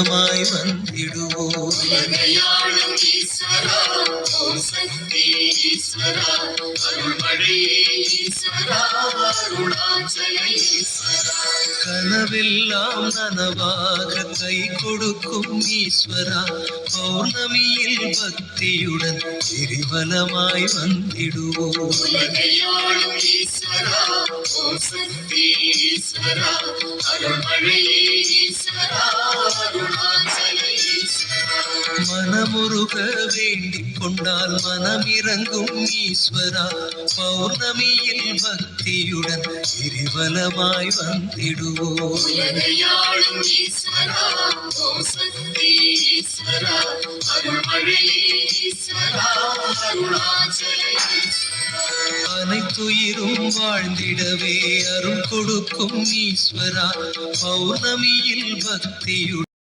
മായി വന്നിടുവോം ഉലകയാളും ഈശ്വരാ ഓം ശക്തി ഈശ്വരാ അരുൾമഴയേ ഈശ്വരാ അരുണാചല ഈശ്വരാ കനവെല്ലാം നനവാക കൈ കൊടുക്കും ഈശ്വര പൗർണമിയിൽ ഭക്തിയുടൻ തിരുവലമായി വന്നിടുവോം ഉലകയാളും ഈശ്വരാ ഓം ശക്തി ഈശ്വരാ അരുൾമഴയേ ഈശ്വരാ അരുണാചല ഈശ്വരാ മനമുറുക വേണ്ടിക്കൊണ്ടാൽ മനമിറങ്ങും ഈശ്വര പൗർണമിയിൽ ഭക്തിയുടൻ തിരുവലമായി വന്നിടുവോം ഉലകയാളും ഈശ്വരാ ഓം ശക്തി ഈശ്വരാ അരുൾമഴയേ ഈശ്വരാ അരുണാചല ഈശ്വരാ அனைத்துயிரும் வாழ்ந்திடவே அருள் கொடுக்கும் ஈஸ்வரா பௌர்ணமியில் பக்தியுடன்